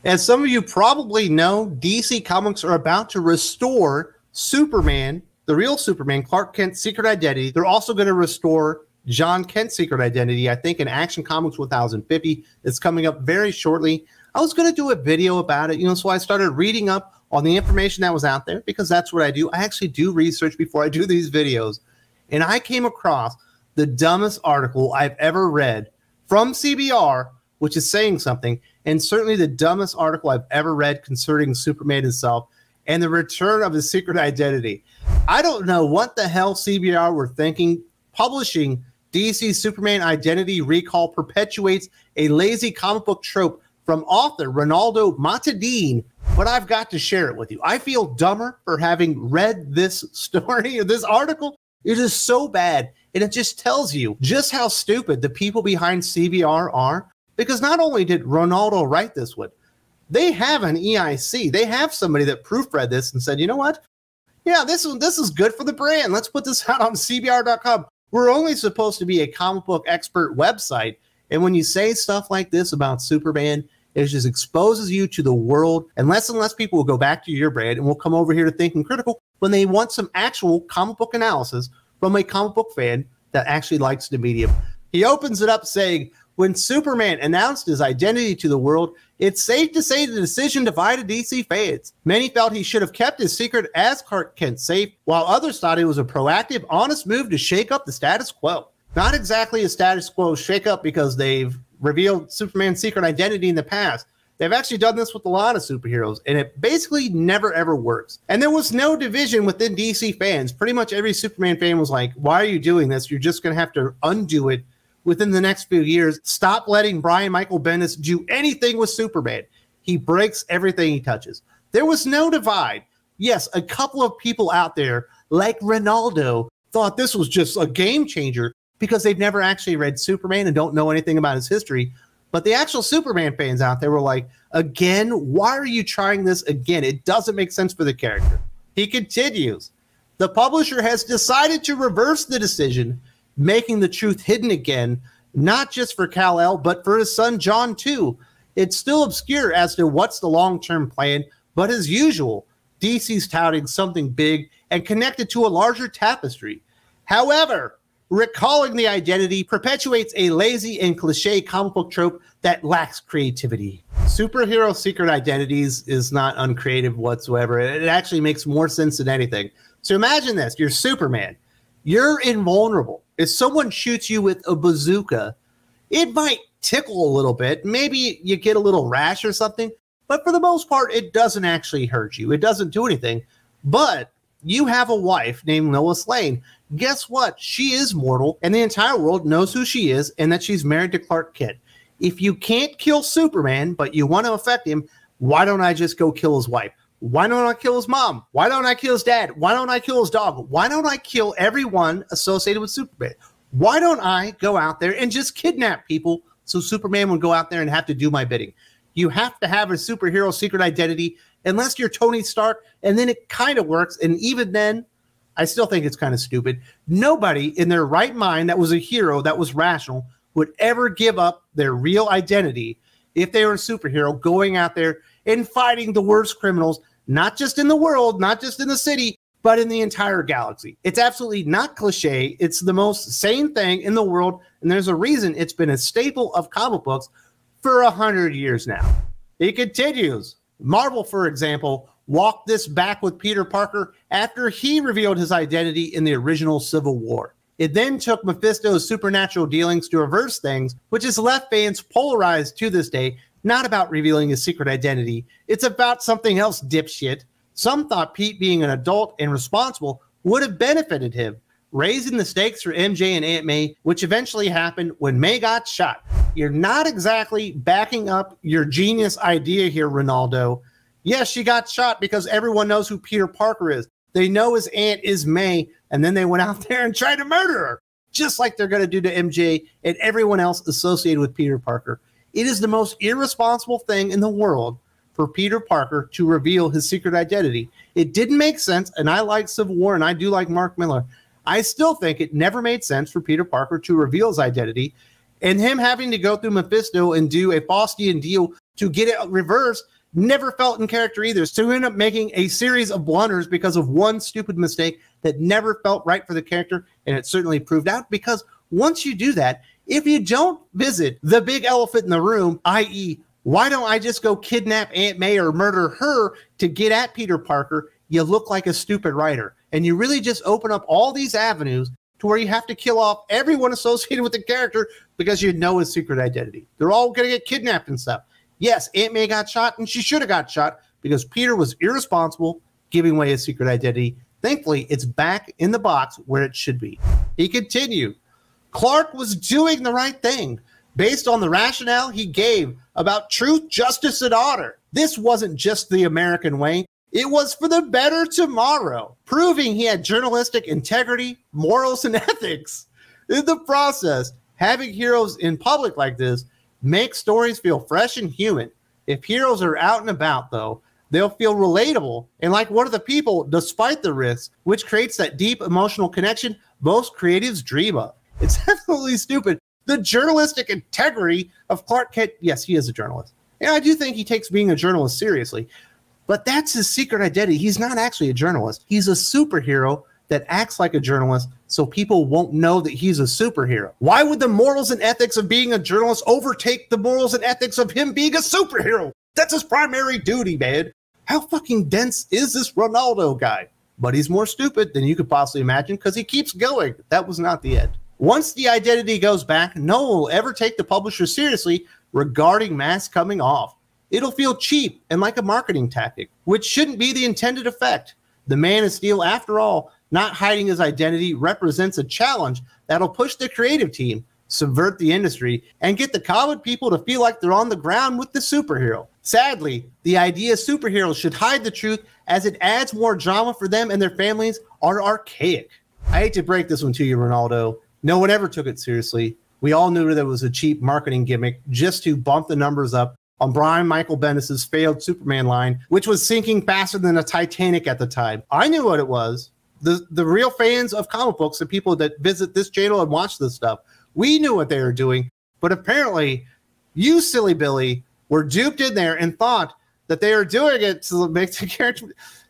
As some of you probably know, DC Comics are about to restore Superman, the real Superman, Clark Kent's secret identity. They're also going to restore John Kent's secret identity, I think, in Action Comics 1050. It's coming up very shortly. I was going to do a video about it, so I started reading up on the information that was out there, because that's what I do. I actually do research before I do these videos. And I came across the dumbest article I've ever read from CBR, which is saying something, and certainly the dumbest article I've ever read concerning Superman himself and the return of his secret identity. I don't know what the hell CBR were thinking. Publishing DC Superman Identity Recall perpetuates a lazy comic book trope from author Ronaldo Matadine, but I've got to share it with you. I feel dumber for having read this story or this article. It is so bad, and it just tells you just how stupid the people behind CBR are, because not only did Ronaldo write this one, they have an EIC. They have somebody that proofread this and said, you know what? Yeah, this is good for the brand. Let's put this out on CBR.com. We're only supposed to be a comic book expert website, and when you say stuff like this about Superman, it just exposes you to the world, and less people will go back to your brand and will come over here to Thinking Critical when they want some actual comic book analysis from a comic book fan that actually likes the medium. He opens it up saying, when Superman announced his identity to the world, it's safe to say the decision divided DC fans. Many felt he should have kept his secret as Clark Kent safe, while others thought it was a proactive, honest move to shake up the status quo. Not exactly a status quo shake-up, because they've revealed Superman's secret identity in the past. They've actually done this with a lot of superheroes, and it basically never, ever works. And there was no division within DC fans. Pretty much every Superman fan was like, why are you doing this? You're just going to have to undo it within the next few years. Stop letting Brian Michael Bendis do anything with Superman. He breaks everything he touches. There was no divide. Yes, a couple of people out there, like Ronaldo, thought this was just a game changer, because they've never actually read Superman and don't know anything about his history. But the actual Superman fans out there were like, again, why are you trying this again? It doesn't make sense for the character. He continues, the publisher has decided to reverse the decision, making the truth hidden again, not just for Kal-El, but for his son John too. It's still obscure as to what's the long-term plan, but as usual, DC's touting something big and connected to a larger tapestry. However, recalling the identity perpetuates a lazy and cliche comic book trope that lacks creativity. Superhero secret identities is not uncreative whatsoever. It actually makes more sense than anything. So imagine this, you're Superman. You're invulnerable. If someone shoots you with a bazooka, it might tickle a little bit. Maybe you get a little rash or something, but for the most part, it doesn't actually hurt you. It doesn't do anything. But you have a wife named Lois Lane. Guess what? She is mortal, and the entire world knows who she is and that she's married to Clark Kent. If you can't kill Superman, but you want to affect him, why don't I just go kill his wife? Why don't I kill his mom? Why don't I kill his dad? Why don't I kill his dog? Why don't I kill everyone associated with Superman? Why don't I go out there and just kidnap people so Superman would go out there and have to do my bidding? You have to have a superhero secret identity unless you're Tony Stark, and then it kind of works. And even then, I still think it's kind of stupid. Nobody in their right mind that was a hero, that was rational, would ever give up their real identity if they were a superhero going out there and fighting the worst criminals, not just in the world, not just in the city, but in the entire galaxy. It's absolutely not cliche. It's the most sane thing in the world, and there's a reason it's been a staple of comic books for 100 years now. It continues. Marvel, for example, walked this back with Peter Parker after he revealed his identity in the original Civil War. It then took Mephisto's supernatural dealings to reverse things, which has left fans polarized to this day. Not about revealing his secret identity. It's about something else, dipshit. Some thought Pete being an adult and responsible would have benefited him, raising the stakes for MJ and Aunt May, which eventually happened when May got shot. You're not exactly backing up your genius idea here, Ronaldo. Yes, she got shot because everyone knows who Peter Parker is. They know his aunt is May, and then they went out there and tried to murder her, just like they're going to do to MJ and everyone else associated with Peter Parker. It is the most irresponsible thing in the world for Peter Parker to reveal his secret identity. It didn't make sense, and I like Civil War, and I do like Mark Millar. I still think it never made sense for Peter Parker to reveal his identity, and him having to go through Mephisto and do a Faustian deal to get it reversed never felt in character either. So we end up making a series of blunders because of one stupid mistake that never felt right for the character, and it certainly proved out, because once you do that, if you don't visit the big elephant in the room, i.e., why don't I just go kidnap Aunt May or murder her to get at Peter Parker, you look like a stupid writer. And you really just open up all these avenues to where you have to kill off everyone associated with the character because you know his secret identity. They're all going to get kidnapped and stuff. Yes, Aunt May got shot, and she should have got shot because Peter was irresponsible, giving away his secret identity. Thankfully, it's back in the box where it should be. He continued, Clark was doing the right thing based on the rationale he gave about truth, justice, and honor. This wasn't just the American way. It was for the better tomorrow, proving he had journalistic integrity, morals, and ethics. In the process, having heroes in public like this makes stories feel fresh and human. If heroes are out and about, though, they'll feel relatable and like one of the people despite the risks, which creates that deep emotional connection most creatives dream of. It's absolutely stupid. The journalistic integrity of Clark Kent, yes, he is a journalist. And I do think he takes being a journalist seriously, but that's his secret identity. He's not actually a journalist. He's a superhero that acts like a journalist so people won't know that he's a superhero. Why would the morals and ethics of being a journalist overtake the morals and ethics of him being a superhero? That's his primary duty, man. How fucking dense is this Ronaldo guy? But he's more stupid than you could possibly imagine because he keeps going. That was not the end. Once the identity goes back, no one will ever take the publisher seriously regarding masks coming off. It'll feel cheap and like a marketing tactic, which shouldn't be the intended effect. The Man of Steel, after all, not hiding his identity represents a challenge that'll push the creative team, subvert the industry, and get the comic people to feel like they're on the ground with the superhero. Sadly, the idea superheroes should hide the truth as it adds more drama for them and their families are archaic. I hate to break this one to you, Ronaldo. No one ever took it seriously. We all knew that it was a cheap marketing gimmick just to bump the numbers up on Brian Michael Bendis' failed Superman line, which was sinking faster than a Titanic at the time. I knew what it was. The real fans of comic books, the people that visit this channel and watch this stuff, we knew what they were doing. But apparently, you, silly Billy, were duped in there and thought that they are doing it to make the character.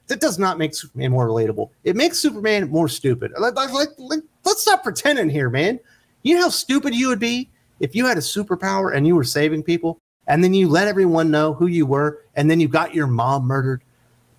That does not make Superman more relatable. It makes Superman more stupid. Let's stop pretending here, man. You know how stupid you would be if you had a superpower and you were saving people, and then you let everyone know who you were, and then you got your mom murdered?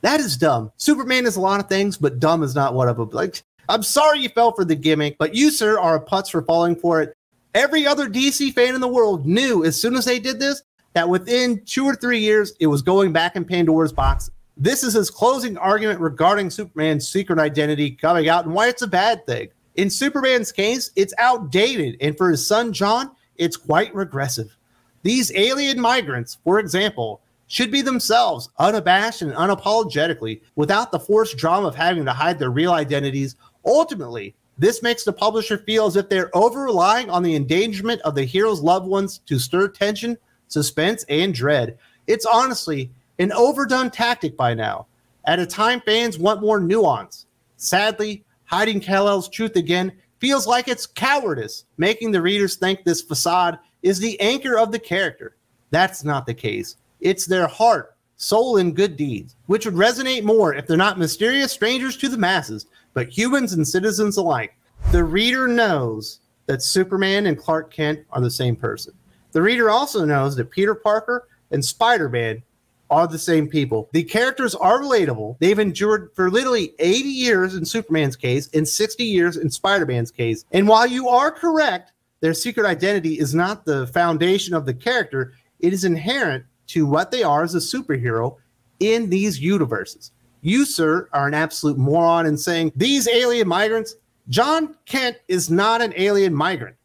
That is dumb. Superman is a lot of things, but dumb is not one of them. Like, I'm sorry you fell for the gimmick, but you, sir, are a putz for falling for it. Every other DC fan in the world knew as soon as they did this that within 2 or 3 years, it was going back in Pandora's box. This is his closing argument regarding Superman's secret identity coming out and why it's a bad thing. In Superman's case, it's outdated, and for his son, John, it's quite regressive. These alien migrants, for example, should be themselves, unabashed and unapologetically, without the forced drama of having to hide their real identities. Ultimately, this makes the publisher feel as if they're over-relying on the endangerment of the hero's loved ones to stir tension, suspense, and dread. It's honestly an overdone tactic by now, at a time fans want more nuance. Sadly, hiding Kal-el's truth again feels like it's cowardice, making the readers think this facade is the anchor of the character. That's not the case. It's their heart, soul, and good deeds, which would resonate more if they're not mysterious strangers to the masses, but humans and citizens alike. The reader knows that Superman and Clark Kent are the same person. The reader also knows that Peter Parker and Spider-Man are the same people. The characters are relatable. They've endured for literally 80 years in Superman's case and 60 years in Spider-Man's case. And while you are correct, their secret identity is not the foundation of the character. It is inherent to what they are as a superhero in these universes. You, sir, are an absolute moron in saying these alien migrants. John Kent is not an alien migrant.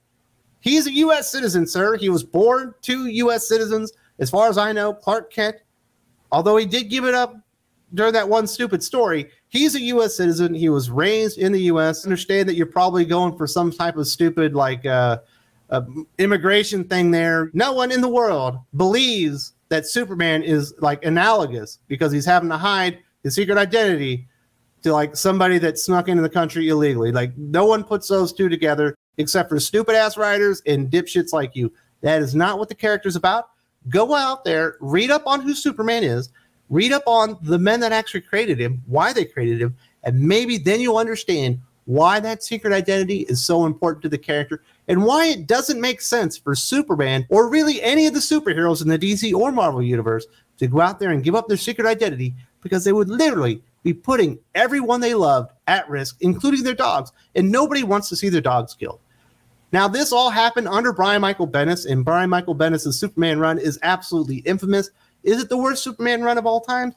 He's a U.S. citizen, sir. He was born to U.S. citizens. As far as I know, Clark Kent, although he did give it up during that one stupid story, he's a U.S. citizen. He was raised in the U.S. Understand that you're probably going for some type of stupid immigration thing there. No one in the world believes that Superman is like analogous because he's having to hide his secret identity to like somebody that snuck into the country illegally. Like, no one puts those two together except for stupid ass writers and dipshits like you. That is not what the character's about. go out there, read up on who Superman is, read up on the men that actually created him, why they created him, and maybe then you'll understand why that secret identity is so important to the character and why it doesn't make sense for Superman or really any of the superheroes in the DC or Marvel universe to go out there and give up their secret identity, because they would literally be putting everyone they loved at risk, including their dogs, and nobody wants to see their dogs killed. Now, this all happened under Brian Michael Bendis, and Brian Michael Bendis' Superman run is absolutely infamous. Is it the worst Superman run of all time?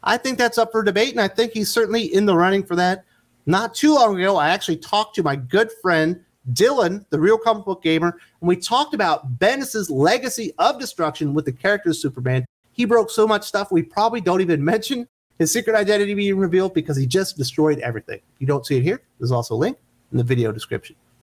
I think that's up for debate, and I think he's certainly in the running for that. Not too long ago, I actually talked to my good friend, Dylan, the Real Comic Book Gamer, and we talked about Bendis' legacy of destruction with the character of Superman. He broke so much stuff, we probably don't even mention his secret identity being revealed because he just destroyed everything. If you don't see it here, there's also a link in the video description.